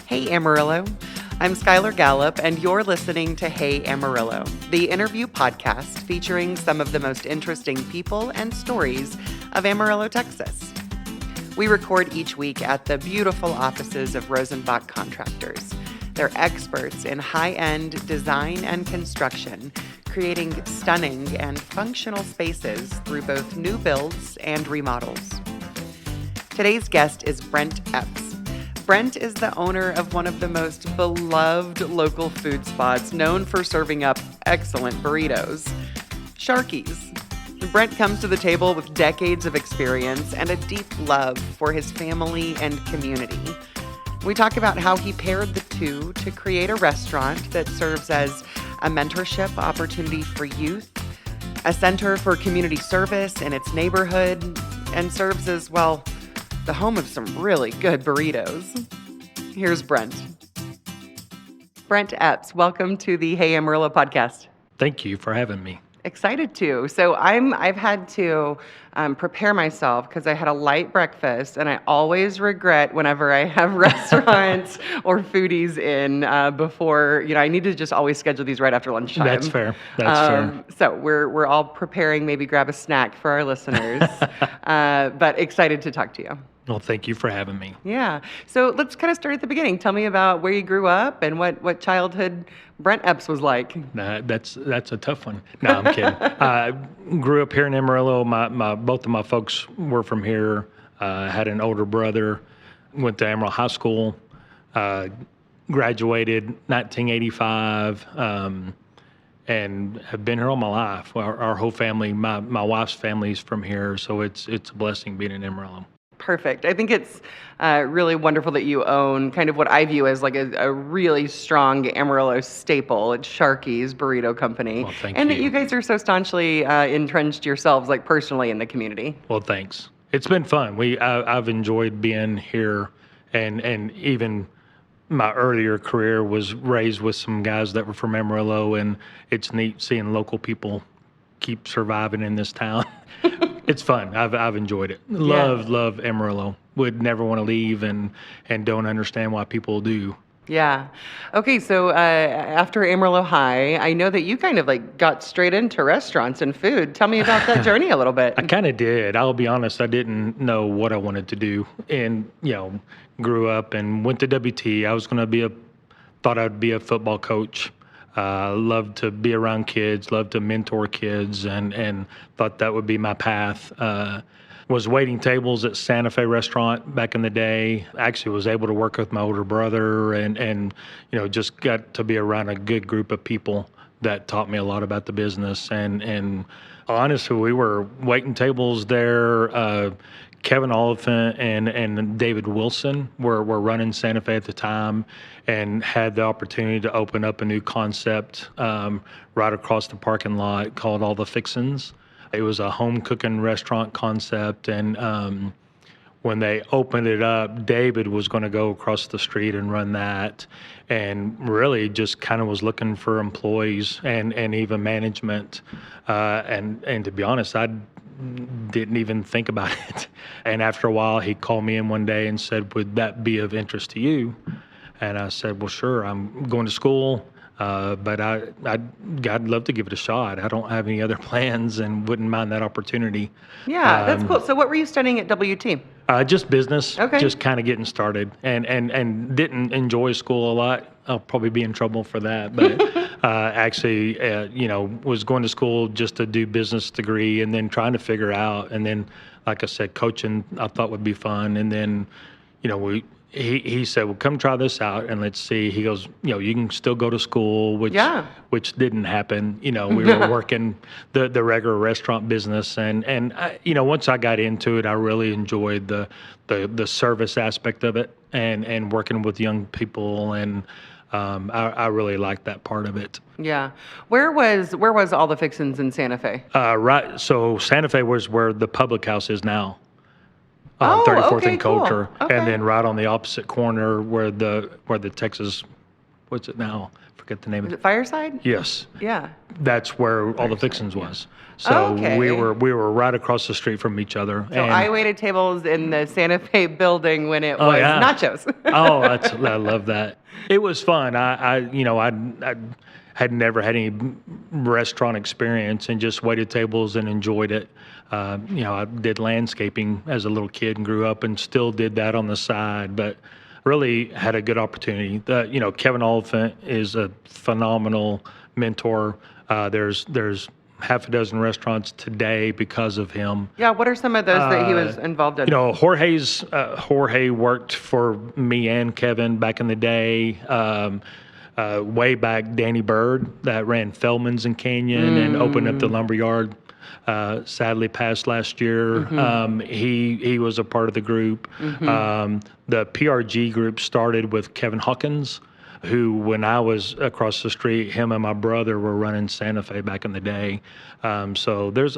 Hey Amarillo, I'm Skylar Gallup, and you're listening to Hey Amarillo, the interview podcast featuring some of the most interesting people and stories of Amarillo, Texas. We record each week at the beautiful offices of Rosenbach Contractors. They're experts in high-end design and construction, creating stunning and functional spaces through both new builds and remodels. Today's guest is Brent Epps. Brent is the owner of one of the most beloved local food spots, known for serving up excellent burritos, Sharky's. Brent comes to the table with decades of experience and a deep love for his family and community. We talk about how he paired the two to create a restaurant that serves as a mentorship opportunity for youth, a center for community service in its neighborhood, and serves as, well, the home of some really good burritos. Here's Brent. Brent Epps, welcome to the Hey Amarillo podcast. Thank you for having me. Excited to. So I've had to prepare myself because I had a light breakfast, and I always regret whenever I have restaurants or foodies in before. I need to just always schedule these right after lunchtime. That's fair. That's fair. So we're all preparing. Maybe grab a snack for our listeners, but excited to talk to you. Well, thank you for having me. Yeah. So let's kind of start at the beginning. Tell me about where you grew up and what childhood Brent Epps was like. That's a tough one. No, I'm kidding. I grew up here in Amarillo. Both of my folks were from here. Had an older brother. Went to Amarillo High School. Graduated 1985. And have been here all my life. Our whole family, my wife's family is from here, so it's a blessing being in Amarillo. Perfect. I think it's really wonderful that you own kind of what I view as like a really strong Amarillo staple. It's Sharky's Burrito Company. Well, thank and you. that you guys are so staunchly entrenched yourselves, like personally in the community. Well, thanks. It's been fun. I've enjoyed being here, and even my earlier career was raised with some guys that were from Amarillo, and it's neat seeing local people keep surviving in this town. It's fun. I've enjoyed it. Love Amarillo. Would never want to leave, and don't understand why people do. Yeah. Okay, so after Amarillo High, I know that you kind of like got straight into restaurants and food. Tell me about that journey a little bit. I kind of did. I'll be honest. I didn't know what I wanted to do, and grew up and went to WT. I was going to thought I'd be a football coach. Loved to be around kids, loved to mentor kids, and thought that would be my path. Was waiting tables at Santa Fe restaurant back in the day. Actually was able to work with my older brother and just got to be around a good group of people that taught me a lot about the business. And honestly, we were waiting tables there. Kevin Oliphant and David Wilson were running Santa Fe at the time, and had the opportunity to open up a new concept right across the parking lot called All the Fixins. It was a home cooking restaurant concept, and when they opened it up, David was going to go across the street and run that, and really just kind of was looking for employees and even management. And to be honest, I didn't even think about it. And after a while, he called me in one day and said, "Would that be of interest to you?" And I said, "Well, sure. I'm going to school, but I'd love to give it a shot. I don't have any other plans and wouldn't mind that opportunity." Yeah, that's cool. So what were you studying at WT? Just business. Okay. Just kind of getting started, and didn't enjoy school a lot. I'll probably be in trouble for that, but actually, was going to school just to do business degree, and then trying to figure out, and then, like I said, coaching I thought would be fun, and then, he said, "Well, come try this out and let's see." He goes, "You can still go to school," which didn't happen. We were working the regular restaurant business, and once I got into it, I really enjoyed the service aspect of it, and working with young people, and I really liked that part of it. Yeah. Where was All the Fixins in Santa Fe? Right. So Santa Fe was where the public house is now. 34th and Coulter, cool. Okay. And then right on the opposite corner where the Texas, what's it now? forget the name Was of it Fireside? Yes. Yeah. That's where all the fixins was. So okay. we were right across the street from each other. So I waited tables in the Santa Fe building when it was nachos. I love that. It was fun. I had never had any restaurant experience and just waited tables and enjoyed it. I did landscaping as a little kid and grew up and still did that on the side, but really had a good opportunity. Kevin Oliphant is a phenomenal mentor. There's half a dozen restaurants today because of him. Yeah, what are some of those that he was involved in? Jorge worked for me and Kevin back in the day. Way back, Danny Bird that ran Feldman's in Canyon and opened up the lumberyard. Sadly passed last year. He was a part of the group. The PRG group started with Kevin Hawkins, who, when I was across the street, him and my brother were running Santa Fe back in the day. So there's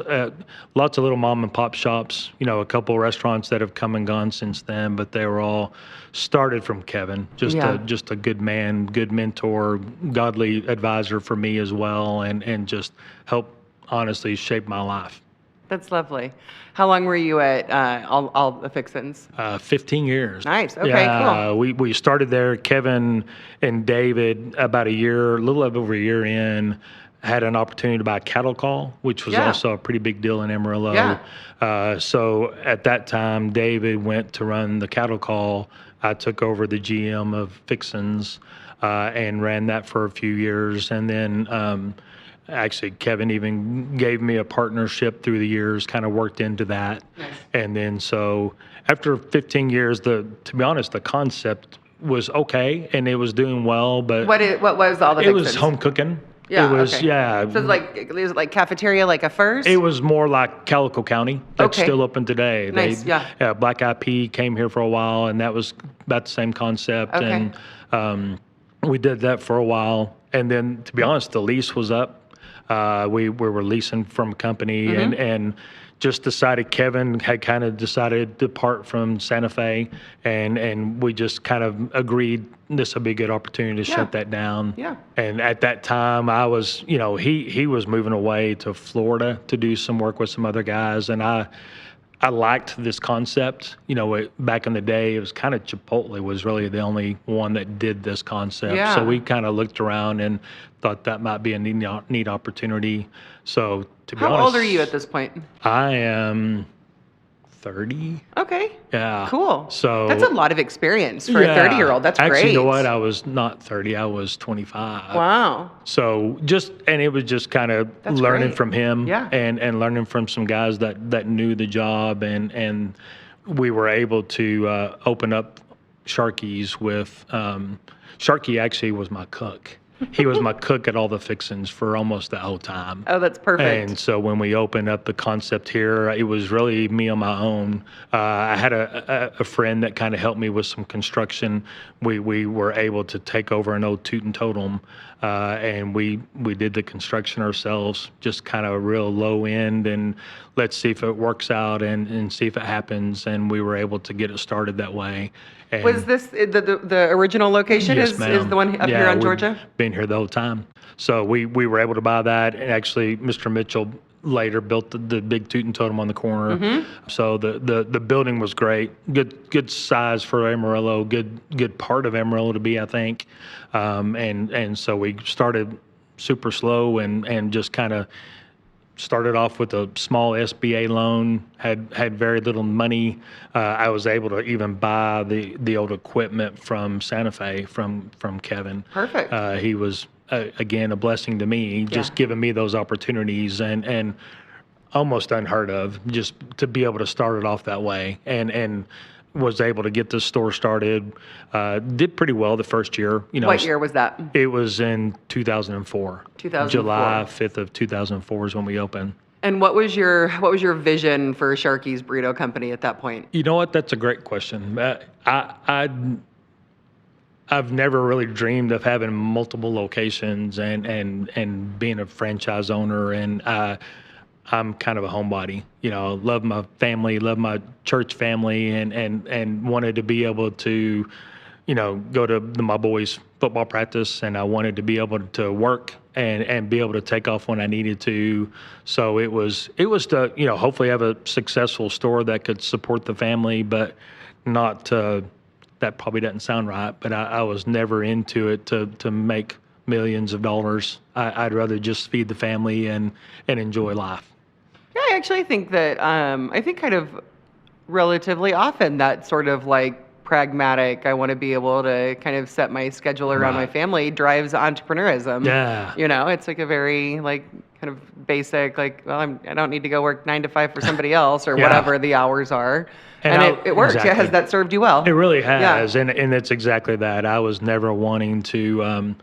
lots of little mom and pop shops, a couple restaurants that have come and gone since then, but they were all started from Kevin. Just a good man, good mentor, godly advisor for me as well, and just helped honestly shape my life. That's lovely. How long were you at all the Fixins? 15 years. Nice. Okay, cool. We started there. Kevin and David, about a little over a year in, had an opportunity to buy a cattle call, which was also a pretty big deal in Amarillo. Yeah. So at that time, David went to run the cattle call. I took over the GM of Fixins and ran that for a few years. And then actually, Kevin even gave me a partnership through the years, kind of worked into that. Nice. And then so after 15 years, to be honest, the concept was okay and it was doing well. But what was all the Fixins? It was home cooking. Yeah, it was, okay. yeah. So was it like cafeteria, like a first? It was more like Calico County. That's still open today. Nice, Black Eyed Pea came here for a while, and that was about the same concept. Okay. And we did that for a while. And then, to be honest, the lease was up. We were leasing from a company and just decided, Kevin had kind of decided to depart from Santa Fe, and we just kind of agreed this would be a good opportunity to shut that down. Yeah. And at that time, I was, he was moving away to Florida to do some work with some other guys, and I liked this concept. Back in the day, it was kind of Chipotle was really the only one that did this concept. Yeah. So we kind of looked around and thought that might be a neat opportunity. So to be honest, how old are you at this point? I am 30. Okay. Yeah. Cool. So that's a lot of experience for a 30-year-old. That's actually, great. you know what? I was not 30. I was 25. Wow. So it was just kind of learning great. from him Yeah. and learning from some guys that knew the job, and we were able to open up Sharky's with Sharky actually was my cook. He was my cook at all the Fixins for almost the whole time. Oh, that's perfect. And so when we opened up the concept here, it was really me on my own. I had a friend that kind of helped me with some construction. We were able to take over an old Toot and Totem, and we did the construction ourselves, just kind of a real low end, and let's see if it works out and see if it happens. And we were able to get it started that way. And was this the original location? Yes, is ma'am. the one up here on Georgia? Been here the whole time. So we were able to buy that, and actually Mr. Mitchell later built the big Toot and Totem on the corner. So the building was great, good size for Amarillo, good part of Amarillo to be, I think. And so we started super slow and just kind of started off with a small SBA loan, had very little money. I was able to even buy the old equipment from Santa Fe from Kevin. Perfect. He was, again, a blessing to me, just giving me those opportunities and almost unheard of, just to be able to start it off that way. And was able to get the store started. Did pretty well the first year. What year was that? It was in 2004. 2004. July 5th of 2004 is when we opened. And what was your vision for Sharky's Burrito Company at that point? You know what? That's a great question. I've never really dreamed of having multiple locations and being a franchise owner, and I'm kind of a homebody. Love my family, love my church family, and wanted to be able to, go to my boys' football practice, and I wanted to be able to work and be able to take off when I needed to. So it was to, hopefully have a successful store that could support the family, but not that probably doesn't sound right, but I was never into it to make millions of dollars. I'd rather just feed the family and enjoy life. Yeah, I actually think that I think kind of relatively often that sort of like pragmatic, I want to be able to kind of set my schedule around my Right. family drives entrepreneurism. Yeah. It's like a very like kind of basic, like, well, I don't need to go work 9 to 5 for somebody else or Yeah. whatever the hours are. And It works. exactly. Has that served you well? It really Yeah. has, and it's exactly that. I was never wanting to,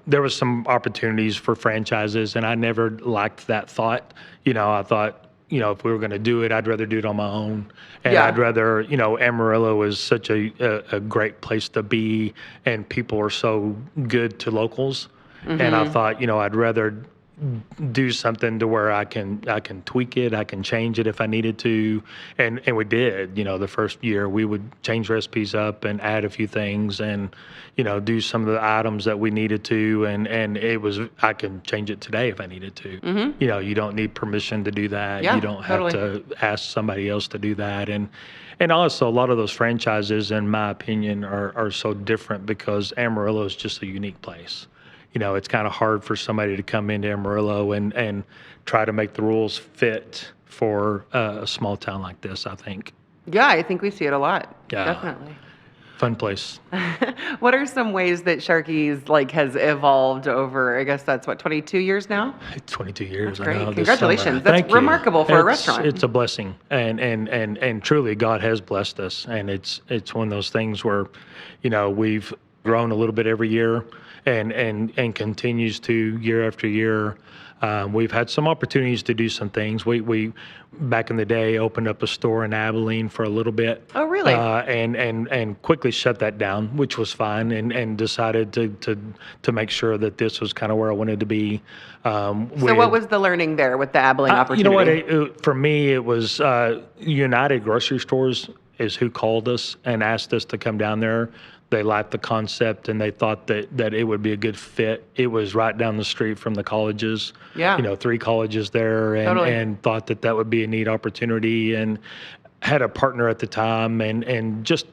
there was some opportunities for franchises, and I never liked that thought. I thought, if we were going to do it, I'd rather do it on my own, and Yeah. I'd rather, Amarillo is such a great place to be, and people are so good to locals, and I thought, I'd rather do something to where I can tweak it, I can change it if I needed to, and we did. The first year we would change recipes up and add a few things, and do some of the items that we needed to, and it was, I can change it today if I needed to. You don't need permission to do that. Yeah, You don't have totally. to ask somebody else to do that, and also a lot of those franchises, in my opinion, are so different because Amarillo is just a unique place. It's kind of hard for somebody to come into Amarillo and try to make the rules fit for a small town like this, I think. Yeah, I think we see it a lot. Yeah. Definitely. Fun place. What are some ways that Sharky's like has evolved over, I guess that's what, 22 years now? 22 years. That's great. I know, this Congratulations. summer. That's Thank you. remarkable for a restaurant. It's a blessing, and truly God has blessed us, and it's one of those things where, we've grown a little bit every year, and continues to year after year. We've had some opportunities to do some things. We back in the day opened up a store in Abilene for a little bit. Oh, really? And quickly shut that down, which was fine, and decided to make sure that this was kind of where I wanted to be. So what was the learning there with the Abilene opportunity? For me, it was United Grocery Stores is who called us and asked us to come down there. They liked the concept, and they thought that it would be a good fit. It was right down the street from the colleges. Yeah. 3 colleges there, Totally. and thought that would be a neat opportunity, and had a partner at the time, and just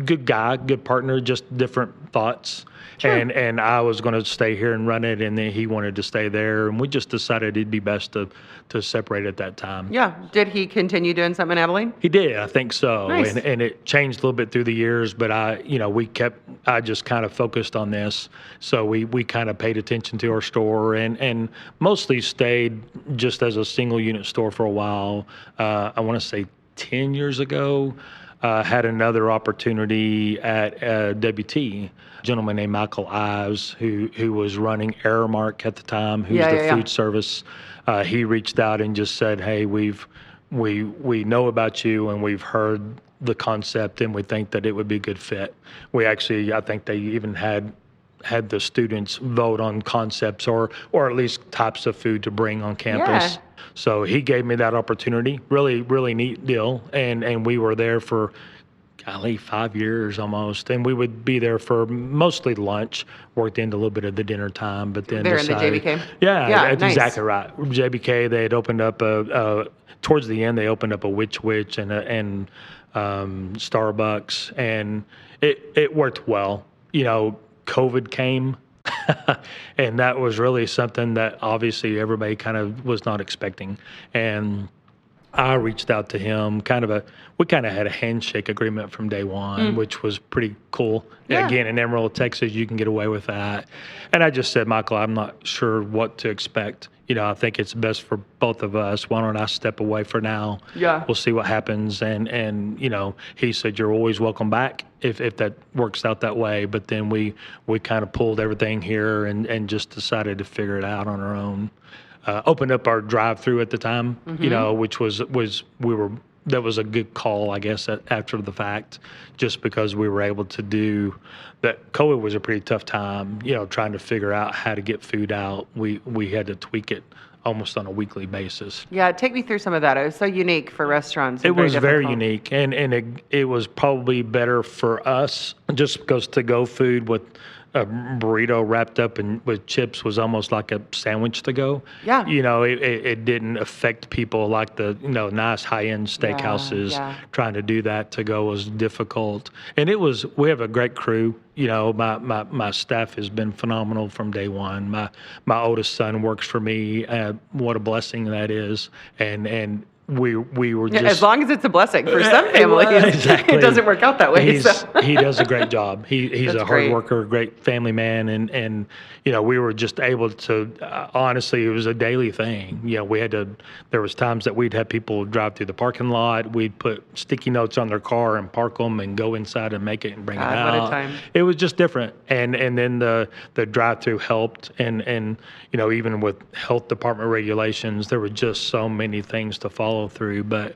good guy, good partner, just different thoughts. Sure. And I was going to stay here and run it, and then he wanted to stay there, and we just decided it'd be best to separate at that time. Yeah. Did he continue doing something in Abilene? He did, I think so. Nice. And it changed a little bit through the years, but I just kind of focused on this. So we kind of paid attention to our store, and mostly stayed just as a single unit store for a while. I want to say 10 years ago, had another opportunity at WT. A gentleman named Michael Ives, who was running Aramark at the time, who's the food service. He reached out and just said, "Hey, we know about you, and we've heard the concept, and we think that it would be a good fit." I think they even had the students vote on concepts or at least types of food to bring on campus. Yeah. So he gave me that opportunity. Really, really neat deal. And we were there for, 5 years almost. And we would be there for mostly lunch, worked into a little bit of the dinner time, but then There in the decided, JBK? Yeah, Yeah, that's nice. exactly right. JBK, they had opened up towards the end, they opened up a Witch and Starbucks, and it worked well. COVID came, and that was really something that obviously everybody kind of was not expecting. And I reached out to him, we kind of had a handshake agreement from day one, which was pretty cool. Yeah. Again, in Amarillo, Texas, you can get away with that. And I just said, "Michael, I'm not sure what to expect. I think it's best for both of us. Why don't I step away for now? Yeah. We'll see what happens." And he said, "You're always welcome back if that works out that way." But then we kind of pulled everything here and just decided to figure it out on our own. Opened up our drive-through at the time, which that was a good call, I guess, after the fact, just because we were able to do that. COVID was a pretty tough time, trying to figure out how to get food out. We had to tweak it almost on a weekly basis. Yeah, take me through some of that. It was so unique for restaurants. It And very was very difficult. unique, and it was probably better for us just because to-go food with a burrito wrapped up in with chips was almost like a sandwich to go. Yeah. It didn't affect people like the nice high-end steakhouses. Yeah. Trying to do that to go was difficult, and we have a great crew. My staff has been phenomenal from day one. My oldest son works for me. What a blessing that is, and we were just, as long as it's a blessing for some families, exactly. It doesn't work out that way. He does a great job. He's That's a hard great. worker, great family man, and we were just able to. Honestly, it was a daily thing. There was times that we'd have people drive through the parking lot. We'd put sticky notes on their car and park them, and go inside and make it and bring it out. What a time. It was just different, and then the drive-through helped, and even with health department regulations, there were just so many things to follow through, but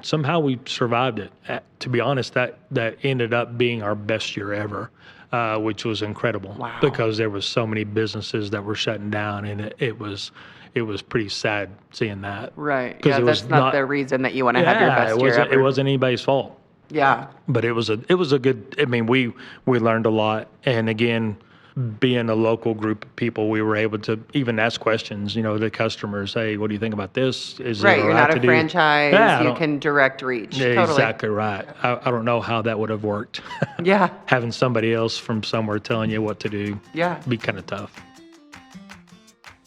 somehow we survived it. To be honest, that ended up being our best year ever, which was incredible. Wow. Because there was so many businesses that were shutting down, and it was pretty sad seeing that. Right. Because Yeah, that's not the reason that you want to have your best year ever. It wasn't anybody's fault. Yeah. But it was a good. I mean, we learned a lot, and again, being a local group of people, we were able to even ask questions, to customers. Hey, what do you think about this? Is Right. it You're right not a to franchise. Yeah, you can direct reach. Yeah, Totally. exactly right. I don't know how that would have worked. Yeah. Having somebody else from somewhere telling you what to do. Yeah. Be kind of tough.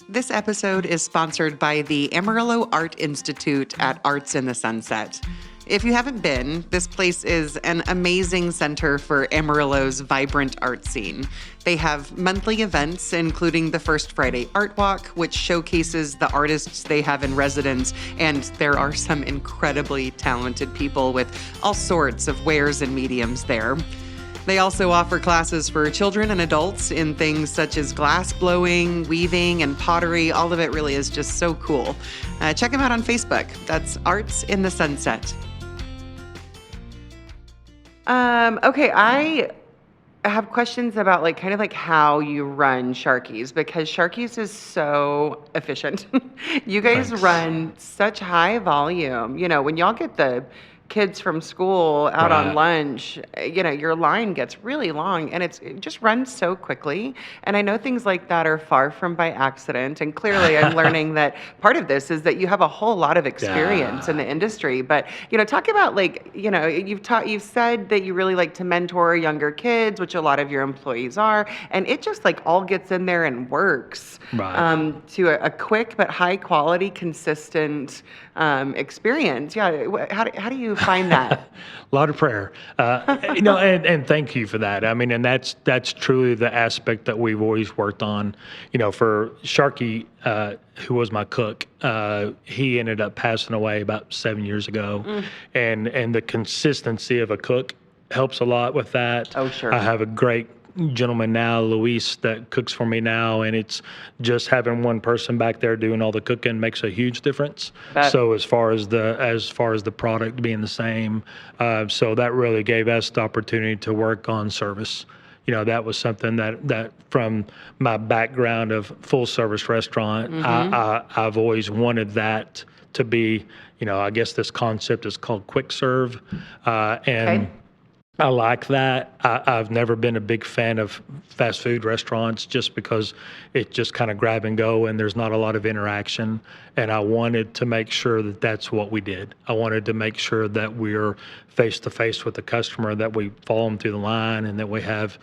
This episode is sponsored by the Amarillo Art Institute at Arts in the Sunset. If you haven't been, this place is an amazing center for Amarillo's vibrant art scene. They have monthly events, including the First Friday Art Walk, which showcases the artists they have in residence, and there are some incredibly talented people with all sorts of wares and mediums there. They also offer classes for children and adults in things such as glass blowing, weaving, and pottery. All of it really is just so cool. Check them out on Facebook. That's Arts in the Sunset. Okay, I have questions about kind of how you run Sharky's, because Sharky's is so efficient. You guys Thanks. run such high volume. When y'all get the kids from school out on Right. lunch, your line gets really long, and it just runs so quickly. And I know things like that are far from by accident. And clearly I'm learning that part of this is that you have a whole lot of experience in the industry. But, talk about you've said that you really like to mentor younger kids, which a lot of your employees are. And it just all gets in there and works Right. to a quick but high quality, consistent experience. Yeah. How do you find that? A lot of prayer, and thank you for that. I mean, and that's truly the aspect that we've always worked on. For Sharky, who was my cook, he ended up passing away about 7 years ago, and the consistency of a cook helps a lot with that. Oh, sure. I have a great gentleman now, Luis, that cooks for me now, and it's just having one person back there doing all the cooking makes a huge difference. So as far as the product being the same, so that really gave us the opportunity to work on service. That was something that from my background of full service restaurant, I've always wanted that to be, I guess this concept is called quick serve, and Okay. I like that. I've never been a big fan of fast food restaurants just because it just kind of grab and go and there's not a lot of interaction. And I wanted to make sure that that's what we did. I wanted to make sure that we're face to face with the customer, that we follow them through the line, and that we have,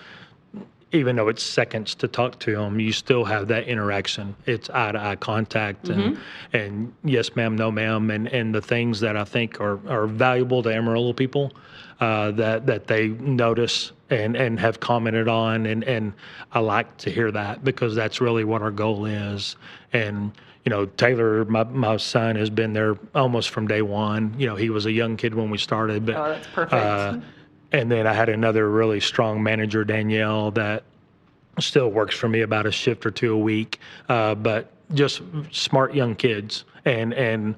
even though it's seconds to talk to them, you still have that interaction. It's eye-to-eye contact and yes, ma'am, no, ma'am, and the things that I think are valuable to Amarillo people that they notice and have commented on, and I like to hear that because that's really what our goal is. And Taylor, my son, has been there almost from day one. He was a young kid when we started, but Oh, that's perfect. and then I had another really strong manager, Danielle, that still works for me about a shift or two a week, but just smart young kids. And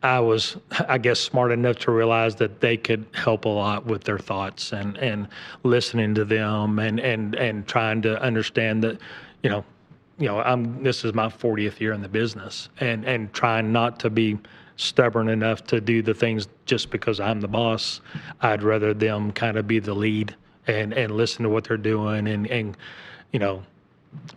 I was, I guess, smart enough to realize that they could help a lot with their thoughts and listening to them and trying to understand that, this is my 40th year in the business, and trying not to be stubborn enough to do the things just because I'm the boss. I'd rather them kind of be the lead and listen to what they're doing and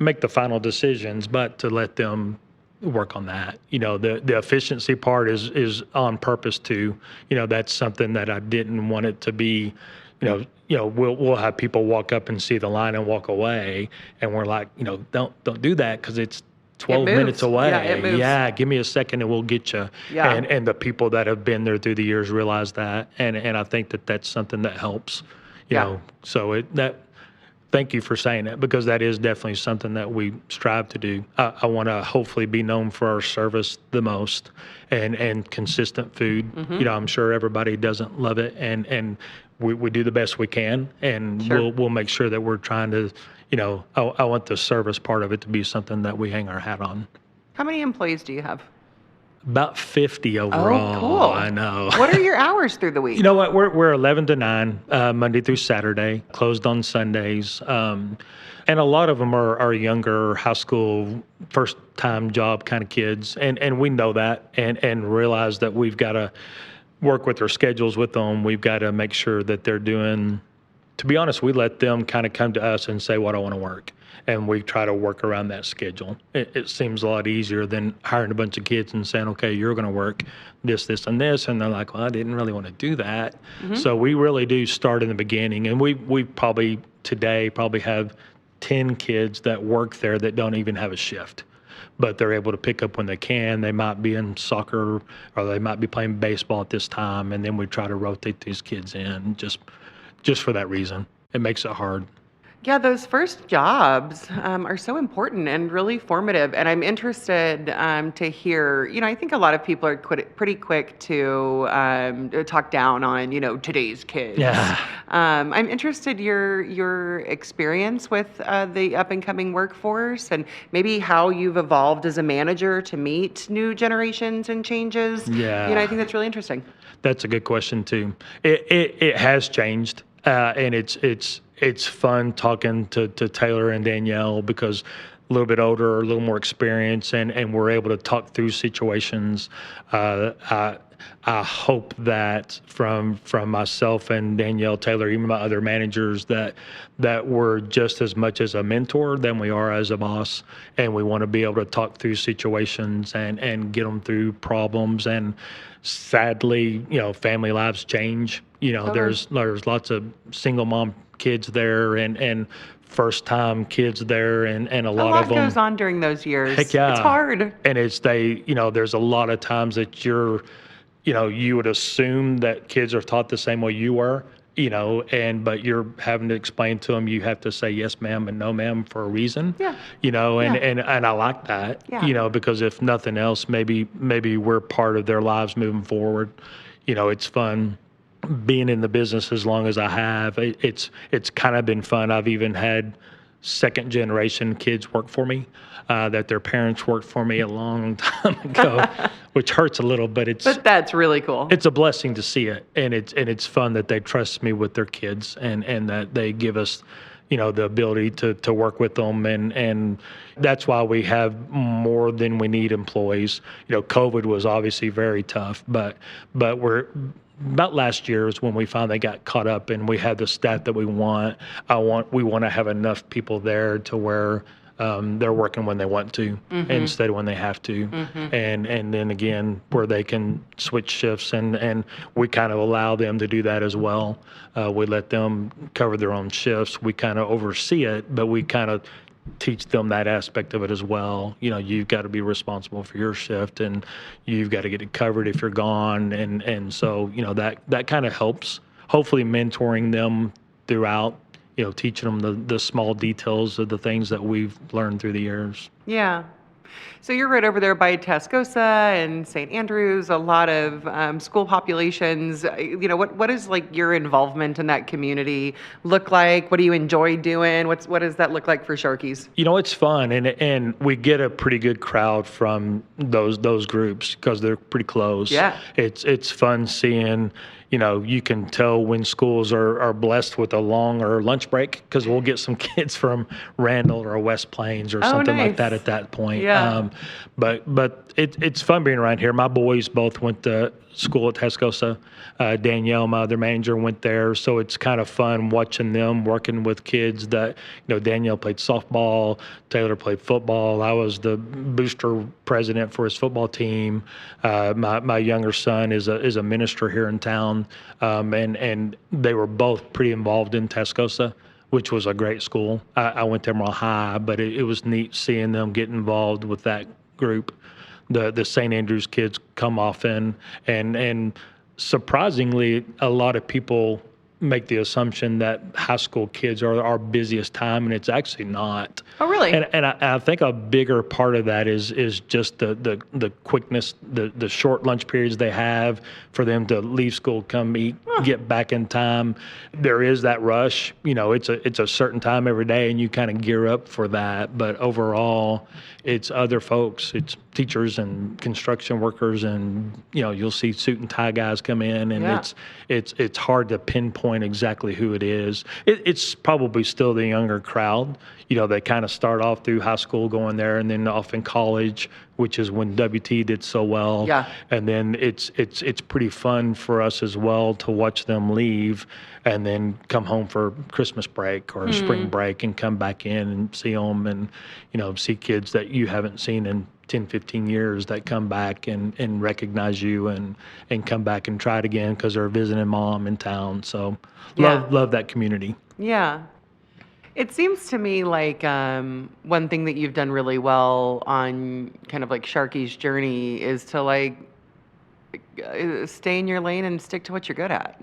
make the final decisions, but to let them work on that. The efficiency part is on purpose too. That's something that I didn't want it to be. We'll have people walk up and see the line and walk away, and we're like, don't do that because it's 12 minutes away. Yeah, it moves. Yeah, give me a second and we'll get you. Yeah. And the people that have been there through the years realize that, and I think that's something that helps. So thank you for saying that, because that is definitely something that we strive to do. I want to hopefully be known for our service the most and consistent food. Mm-hmm. I'm sure everybody doesn't love it, and we do the best we can, and Sure. we'll make sure that we're trying to, I want the service part of it to be something that we hang our hat on. How many employees do you have? About 50 overall. Oh, cool. I know. What are your hours through the week? You know what? We're 11 to 9, Monday through Saturday, closed on Sundays. And a lot of them are younger, high school, first time job kind of kids. And we know that and realize that we've got to work with their schedules with them. We've got to make sure that they're doing, to be honest, we let them kind of come to us and say what I want to work. And we try to work around that schedule. It seems a lot easier than hiring a bunch of kids and saying, okay, you're going to work this, and this. And they're like, well, I didn't really want to do that. Mm-hmm. So we really do start in the beginning. And we probably today have 10 kids that work there that don't even have a shift. But they're able to pick up when they can. They might be in soccer or they might be playing baseball at this time. And then we try to rotate these kids in just for that reason. It makes it hard. Yeah, those first jobs are so important and really formative. And I'm interested to hear, I think a lot of people are pretty quick to talk down on, today's kids. Yeah. I'm interested your experience with the up and coming workforce and maybe how you've evolved as a manager to meet new generations and changes. Yeah. I think that's really interesting. That's a good question too. It has changed, and it's fun talking to Taylor and Danielle because a little bit older, a little more experience, and we're able to talk through situations. I hope that from myself and Danielle, Taylor, even my other managers, that we're just as much as a mentor than we are as a boss, and we want to be able to talk through situations and get them through problems. And sadly, family lives change. There's lots of single mom kids there and first time kids there and a lot of them goes on during those years. Heck yeah. It's hard. And there's a lot of times that you would assume that kids are taught the same way you were, but you're having to explain to them, you have to say yes ma'am and no ma'am for a reason. Yeah. And I like that. Yeah. Because if nothing else, maybe we're part of their lives moving forward. It's fun being in the business as long as I have. It's kind of been fun. I've even had second generation kids work for me, that their parents worked for me a long time ago, which hurts a little, but that's really cool. It's a blessing to see it. And it's fun that they trust me with their kids and that they give us, the ability to work with them. And that's why we have more than we need employees. COVID was obviously very tough, but we're about last year is when we finally got caught up and we had the stat that we want. We want to have enough people there to where they're working when they want to instead of when they have to. And then again, where they can switch shifts and we kind of allow them to do that as well. We let them cover their own shifts. We kind of oversee it, but we kind of teach them that aspect of it as well. You've got to be responsible for your shift and you've got to get it covered if you're gone. And so, that kind of helps, hopefully mentoring them throughout, teaching them the small details of the things that we've learned through the years. Yeah. So you're right over there by Tascosa and St. Andrews, a lot of school populations. What is like your involvement in that community look like? What do you enjoy doing? What does that look like for Sharkies? It's fun and we get a pretty good crowd from those groups because they're pretty close. Yeah. It's fun seeing, You can tell when schools are blessed with a longer lunch break, because we'll get some kids from Randall or West Plains or something like that nice. at that point. Yeah. But it's fun being around here. My boys both went to school at Tascosa. Danielle, my other manager, went there, so it's kind of fun watching them working with kids that, Danielle played softball, Taylor played football. I was the booster president for his football team. My younger son is a minister here in town, and they were both pretty involved in Tascosa, which was a great school. I went to Amarillo High, but it was neat seeing them get involved with that group. The St. Andrews kids come often, and surprisingly, a lot of people make the assumption that high school kids are our busiest time, and it's actually not. Oh, really? And I think a bigger part of that is just the quickness, the short lunch periods they have for them to leave school, come eat, get back in time. There is that rush. It's a certain time every day, and you kind of gear up for that. But overall, it's other folks. It's teachers and construction workers, and you'll see suit and tie guys come in, and it's hard to pinpoint exactly who it is. It's probably still the younger crowd. They kind of start off through high school going there, and then off in college, which is when WT did so well. Yeah. And then it's pretty fun for us as well to watch them leave and then come home for Christmas break or spring break and come back in and see them, and see kids that you haven't seen in 10, 15 years that come back and recognize you and come back and try it again because they're visiting mom in town. So love that community. Yeah. It seems to me like one thing that you've done really well on kind of like Sharky's journey is to stay in your lane and stick to what you're good at.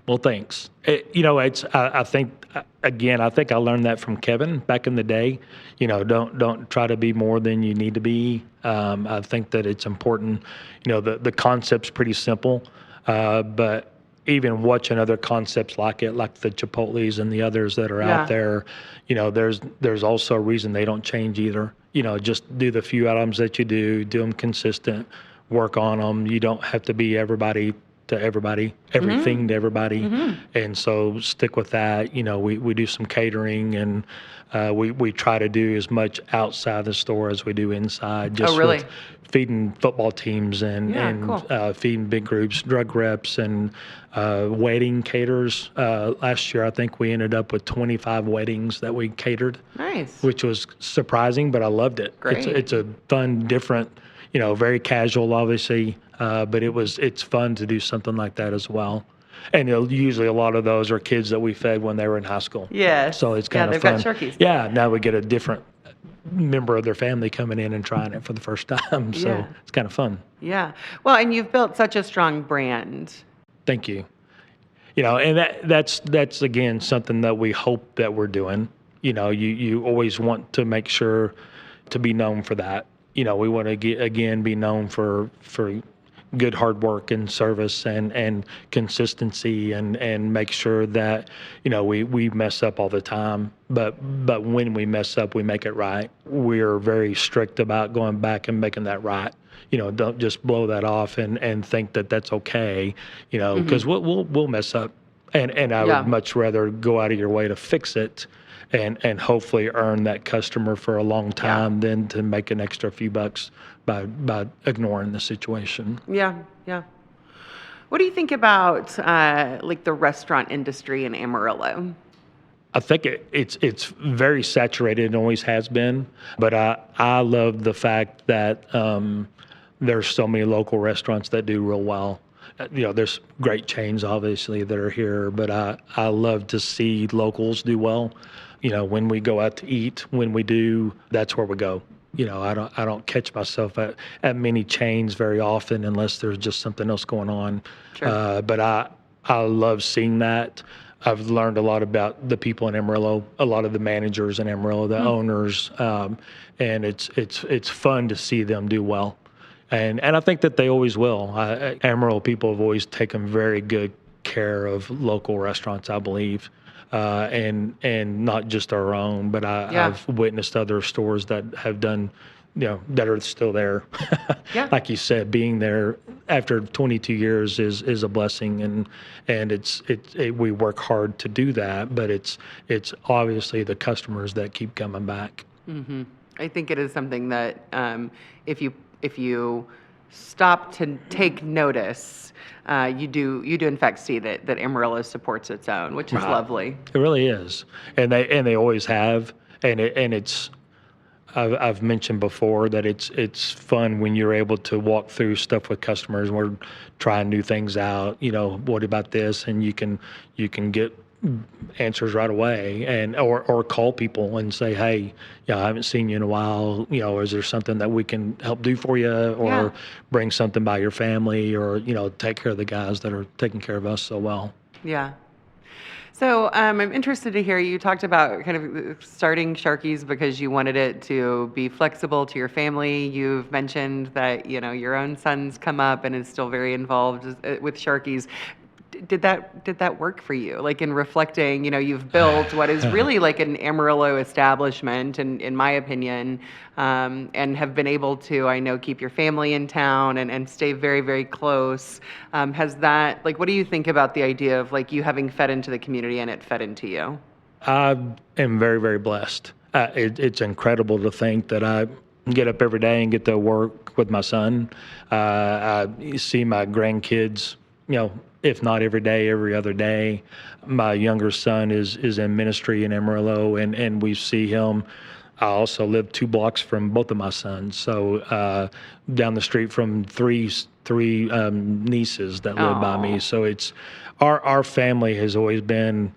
Well, thanks. I think I learned that from Kevin back in the day. Don't try to be more than you need to be. I think that it's important. The concept's pretty simple, but even watching other concepts like it, like the Chipotles and the others that are out there, there's also a reason they don't change either. Just do the few items that you do them consistent, work on them. You don't have to be everybody to everybody, everything to everybody. And so stick with that. We do some catering, and we try to do as much outside the store as we do inside. Just with feeding football teams and feeding big groups, drug reps, and wedding caterers. Last year, I think we ended up with 25 weddings that we catered. Nice. Which was surprising, but I loved it. Great. It's a fun, different, very casual, obviously, but it's fun to do something like that as well. And usually a lot of those are kids that we fed when they were in high school. Yeah. So it's kind of fun. fun. They've got Sharkies. Yeah, now we get a different member of their family coming in and trying it for the first time. So it's kind of fun. Yeah. Well, and you've built such a strong brand. Thank you. And that's again something that we hope that we're doing. You always want to make sure to be known for that. We want to again be known for good hard work and service and consistency and make sure that we mess up all the time, but when we mess up we make it right. We're very strict about going back and making that right. Don't just blow that off and think that that's okay, because we'll mess up, and I would much rather go out of your way to fix it and hopefully earn that customer for a long time than to make an extra few bucks by ignoring the situation. Yeah. What do you think about the restaurant industry in Amarillo? I think it's very saturated and always has been, but I love the fact that there's so many local restaurants that do real well. There's great chains obviously that are here, but I love to see locals do well. When we go out to eat, when we do, that's where we go. I don't catch myself at many chains very often unless there's just something else going on. Sure. But I love seeing that. I've learned a lot about the people in Amarillo, a lot of the managers in Amarillo, the owners, and it's fun to see them do well. And I think that they always will. Amarillo people have always taken very good care of local restaurants, I believe. And not just our own, but I've witnessed other stores that have done that are still there. Yeah. Like you said, being there after 22 years is a blessing, and we work hard to do that, but it's obviously the customers that keep coming back. Mm-hmm. I think it is something that if you stop to take notice, you do in fact see that Amarillo supports its own, which is lovely. It really is, and they always have, and it's. I've mentioned before that it's fun when you're able to walk through stuff with customers. And we're trying new things out. What about this? And you can get answers right away, and or call people and say, hey, I haven't seen you in a while. Is there something that we can help do for you, or bring something by your family, or take care of the guys that are taking care of us so well. Yeah. So I'm interested to hear, you talked about kind of starting Sharky's because you wanted it to be flexible to your family. You've mentioned that, your own son's come up and is still very involved with Sharky's. Did that work for you? Like, in reflecting, you've built what is really like an Amarillo establishment, in my opinion, and have been able to, I know, keep your family in town and stay very, very close. Has that, what do you think about the idea of you having fed into the community and it fed into you? I am very, very blessed. It's incredible to think that I get up every day and get to work with my son. I see my grandkids, if not every day, every other day. My younger son is in ministry in Amarillo, and we see him. I also live 2 blocks from both of my sons, so down the street from three nieces that live by me. So it's our family has always been,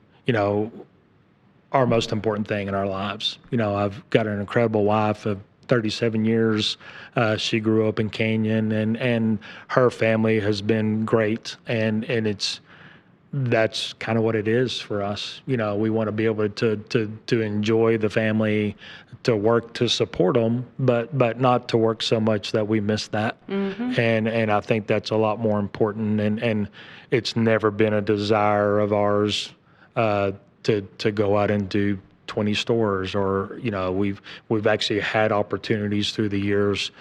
our most important thing in our lives. I've got an incredible wife of 37 years. She grew up in Canyon, and her family has been great, and that's kind of what it is for us. We want to be able to enjoy the family, to work to support them, but not to work so much that we miss that. Mm-hmm. And I think that's a lot more important, and it's never been a desire of ours to go out and do 20 stores, or we've actually had opportunities through the years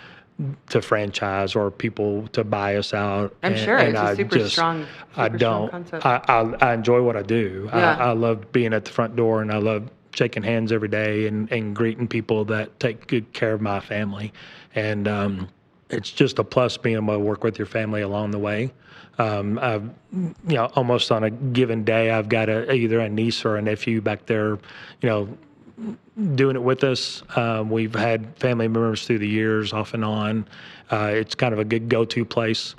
to franchise or people to buy us out. I'm sure it's a super strong concept. I enjoy what I do. Yeah. I love being at the front door, and I love shaking hands every day and greeting people that take good care of my family. And it's just a plus being able to work with your family along the way. I've, almost on a given day, I've got either a niece or a nephew back there, doing it with us. We've had family members through the years off and on. It's kind of a good go-to place.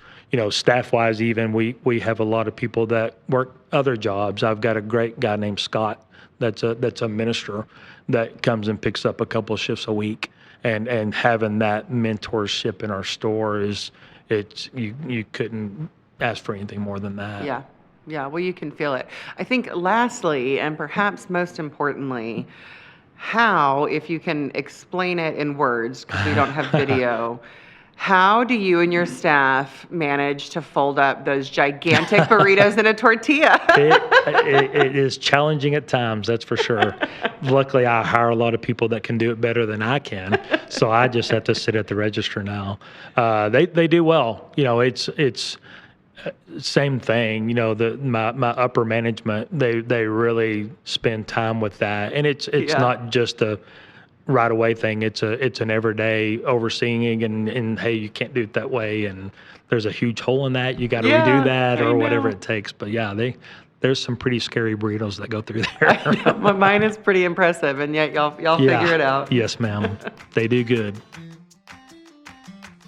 Staff-wise even, we have a lot of people that work other jobs. I've got a great guy named Scott that's a minister that comes and picks up a couple of shifts a week. And having that mentorship in our store you couldn't ask for anything more than that. Yeah. Yeah. Well, you can feel it. I think lastly, and perhaps most importantly, how, if you can explain it in words, because we don't have video, how do you and your staff manage to fold up those gigantic burritos in a tortilla? It is challenging at times, that's for sure. Luckily, I hire a lot of people that can do it better than I can, so I just have to sit at the register now. They do well. It's same thing. My upper management, they really spend time with that, and it's not just a right away thing. It's an everyday overseeing, and hey, you can't do it that way, and there's a huge hole in that. You got to redo that or whatever it takes. But yeah, there's some pretty scary burritos that go through there. Mine is pretty impressive, and yet y'all figure it out. Yes, ma'am. They do good.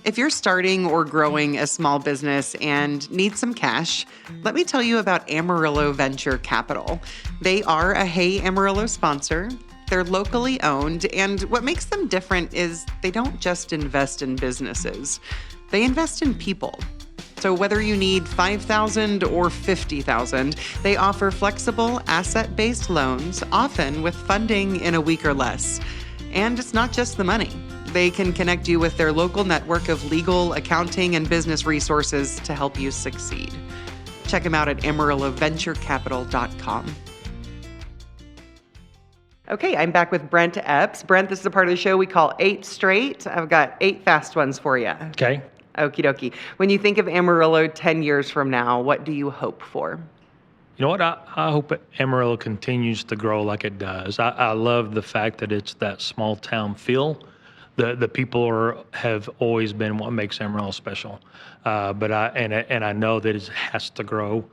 If you're starting or growing a small business and need some cash, let me tell you about Amarillo Venture Capital. They are a Hey Amarillo sponsor. They're locally owned, and what makes them different is they don't just invest in businesses. They invest in people. So whether you need $5,000 or $50,000, they offer flexible asset-based loans, often with funding in a week or less. And it's not just the money. They can connect you with their local network of legal, accounting, and business resources to help you succeed. Check them out at AmarilloVentureCapital.com. Okay, I'm back with Brent Epps. Brent, this is a part of the show we call 8 Straight. I've got 8 fast ones for you. Okay. Okie dokie. When you think of Amarillo 10 years from now, what do you hope for? You know what? I hope Amarillo continues to grow like it does. I love the fact that it's that small town feel. The people have always been what makes Amarillo special. But I know that it has to grow.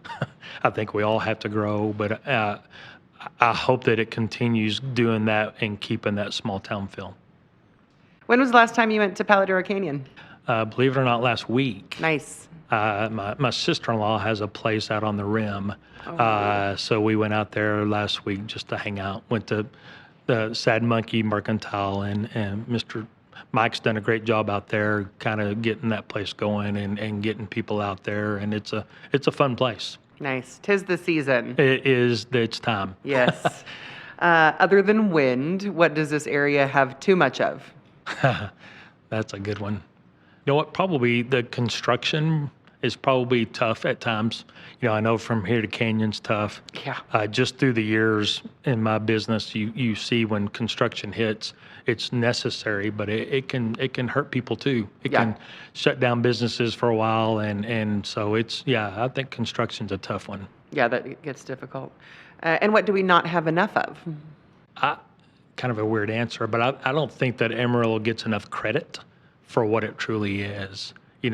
I think we all have to grow, but I hope that it continues doing that and keeping that small town feel. When was the last time you went to Paladura Canyon? Believe it or not, last week. Nice. My sister-in-law has a place out on the rim. Oh. So we went out there last week just to hang out. Went to the Sad Monkey Mercantile, and Mr. Mike's done a great job out there kind of getting that place going and getting people out there. And it's a fun place. Nice. 'Tis the season. It's time. Yes. Other than wind, what does this area have too much of? That's a good one. You know what? Probably the construction is probably tough at times. I know from here to Canyon's tough. Yeah. Just through the years in my business, you see when construction hits, it's necessary, but it can hurt people too. It can shut down businesses for a while, and so I think construction's a tough one. Yeah, that gets difficult. And what do we not have enough of? Kind of a weird answer, but I don't think that Amarillo gets enough credit for what it truly is. You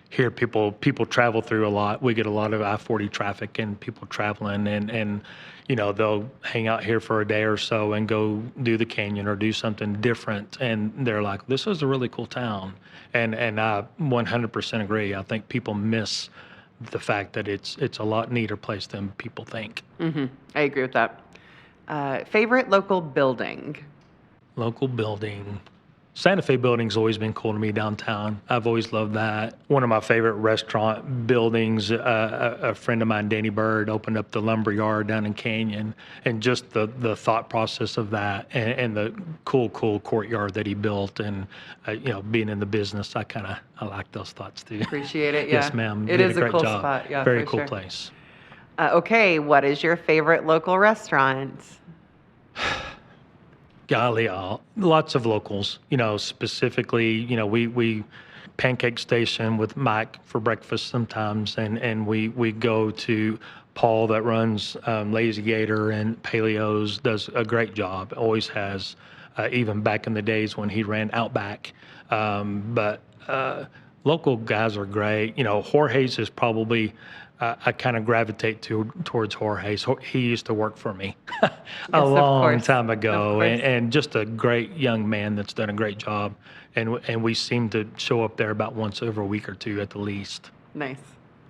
hear people travel through a lot. We get a lot of I-40 traffic and people traveling, and they'll hang out here for a day or so and go do the canyon or do something different, and they're like, this is a really cool town. And I 100% agree. I think people miss the fact that it's a lot neater place than people think. Mm-hmm. I agree with that. Favorite local building? Local building. Santa Fe building's always been cool to me downtown. I've always loved that. One of my favorite restaurant buildings, a friend of mine, Danny Bird, opened up the lumber yard down in Canyon, and just the thought process of that and the cool courtyard that he built, and being in the business, I like those thoughts too. Appreciate it. Yeah. Yes, ma'am. It Did is a a great cool job. spot. Yeah, Very for cool sure. place. Okay, what is your favorite local restaurant? Golly, lots of locals. Specifically, we Pancake Station with Mike for breakfast sometimes, and we go to Paul that runs Lazy Gator and Paleo's, does a great job. Always has, even back in the days when he ran Outback. But local guys are great. Jorge's is probably. I kind of gravitate towards Jorge. He used to work for me a long time ago, and just a great young man that's done a great job. And we seem to show up there about once every week or two at the least. Nice.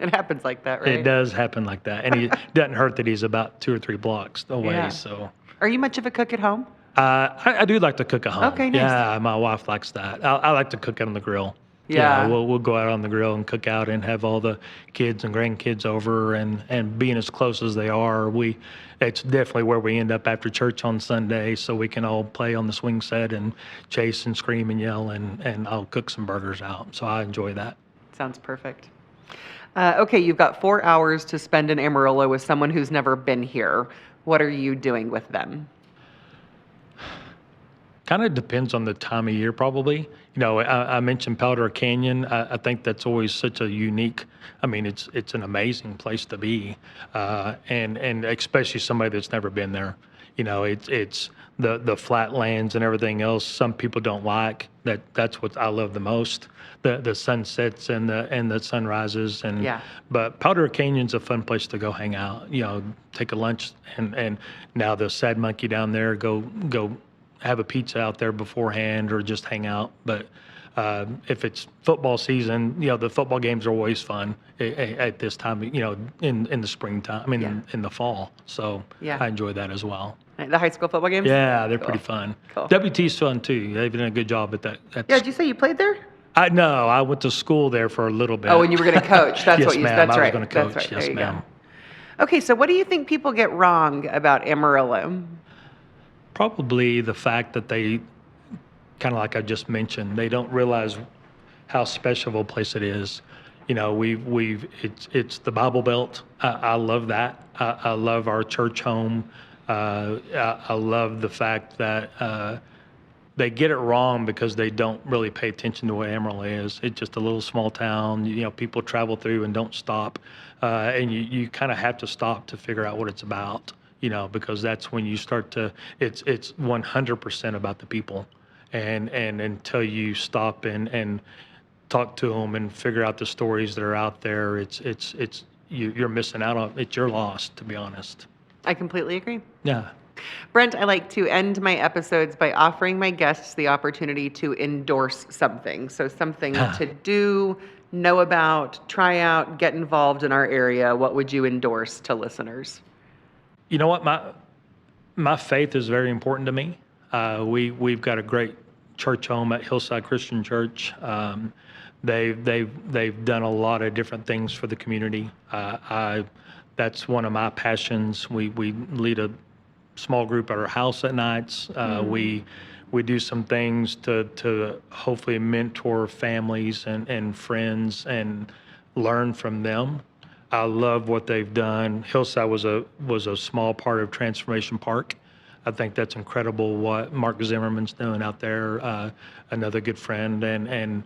It happens like that, right? It does happen like that. And it doesn't hurt that he's about 2 or 3 blocks away. Yeah. So. Are you much of a cook at home? I do like to cook at home. Okay, nice. Yeah, my wife likes that. I like to cook on the grill. Yeah. We'll go out on the grill and cook out and have all the kids and grandkids over, and being as close as they are, it's definitely where we end up after church on Sunday, so we can all play on the swing set and chase and scream and yell, and I'll cook some burgers out. So I enjoy that. Sounds perfect. Okay, you've got 4 hours to spend in Amarillo with someone who's never been here. What are you doing with them? Kind of depends on the time of year, probably. I mentioned Powder Canyon. I think that's always such a unique. It's an amazing place to be, and especially somebody that's never been there. It's the flatlands and everything else. Some people don't like that. That's what I love the most. The sunsets and the sunrises But Powder Canyon's a fun place to go hang out. Take a lunch and now the Sad Monkey down there. Go have a pizza out there beforehand or just hang out. But if it's football season, the football games are always fun at this time, in the springtime, in the fall. So I enjoy that as well. The high school football games? Yeah, they're pretty fun. Cool. WT's fun too. They've done a good job at that. Yeah, did you say you played there? No, I went to school there for a little bit. Oh, and you were going to coach. That's yes, what you ma'am. That's I right. was going to coach. That's right. Yes, ma'am. Go. Okay, so what do you think people get wrong about Amarillo? Probably the fact that they, kind of like I just mentioned, they don't realize how special of a place it is. It's the Bible Belt. I love that. I love our church home. I love the fact that they get it wrong because they don't really pay attention to what Amarillo is. It's just a little small town. People travel through and don't stop, and you kind of have to stop to figure out what it's about. Because that's when you start to. It's 100% about the people, and until you stop and talk to them and figure out the stories that are out there, you're missing out on it. You're lost, to be honest. I completely agree. Yeah. Brent, I like to end my episodes by offering my guests the opportunity to endorse something. So something to do, know about, try out, get involved in our area. What would you endorse to listeners? You know what? My faith is very important to me. We've got a great church home at Hillside Christian Church. They've done a lot of different things for the community. That's one of my passions. We lead a small group at our house at nights. We do some things to hopefully mentor families and friends and learn from them. I love what they've done. Hillside was a small part of Transformation Park. I think that's incredible what Mark Zimmerman's doing out there, another good friend, and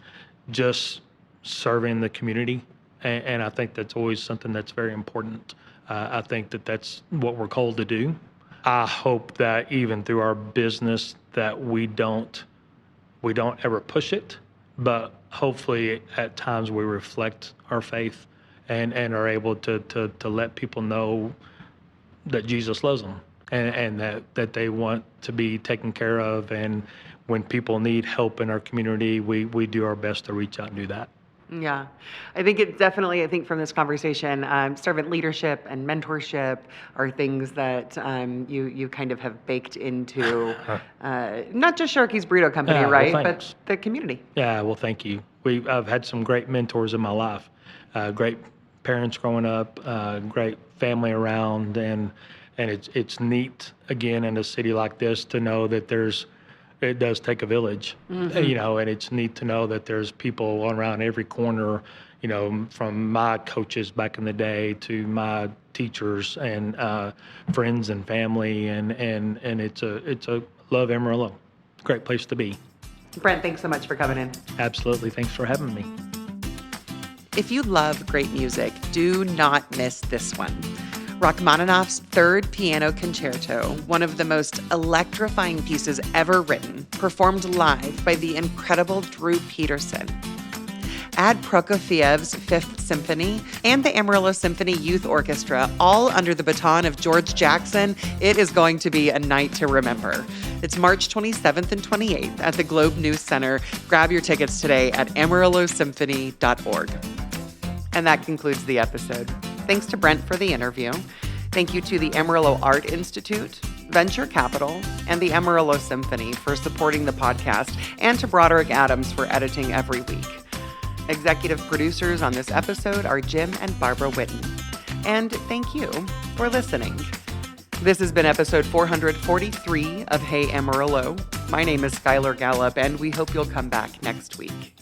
just serving the community. And I think that's always something that's very important. I think that's what we're called to do. I hope that even through our business that we don't ever push it, but hopefully at times we reflect our faith and are able to let people know that Jesus loves them and that they want to be taken care of. And when people need help in our community, we do our best to reach out and do that. Yeah, I think from this conversation, servant leadership and mentorship are things that you kind of have baked into not just Sharky's Burrito Company, right, but the community. Yeah, well, thank you. I've had some great mentors in my life, great parents growing up, great family around, and it's neat, again, in a city like this to know that it does take a village, and it's neat to know that there's people around every corner, from my coaches back in the day to my teachers and friends and family, and it's a love Amarillo, great place to be. Brent, thanks so much for coming in. Absolutely, thanks for having me. If you love great music, do not miss this one. Rachmaninoff's Third Piano Concerto, one of the most electrifying pieces ever written, performed live by the incredible Drew Peterson. Add Prokofiev's Fifth Symphony and the Amarillo Symphony Youth Orchestra, all under the baton of George Jackson. It is going to be a night to remember. It's March 27th and 28th at the Globe News Center. Grab your tickets today at amarillosymphony.org. And that concludes the episode. Thanks to Brent for the interview. Thank you to the Amarillo Art Institute, Venture Capital, and the Amarillo Symphony for supporting the podcast, and to Broderick Adams for editing every week. Executive producers on this episode are Jim and Barbara Whitten. And thank you for listening. This has been episode 443 of Hey Amarillo. My name is Skylar Gallup, and we hope you'll come back next week.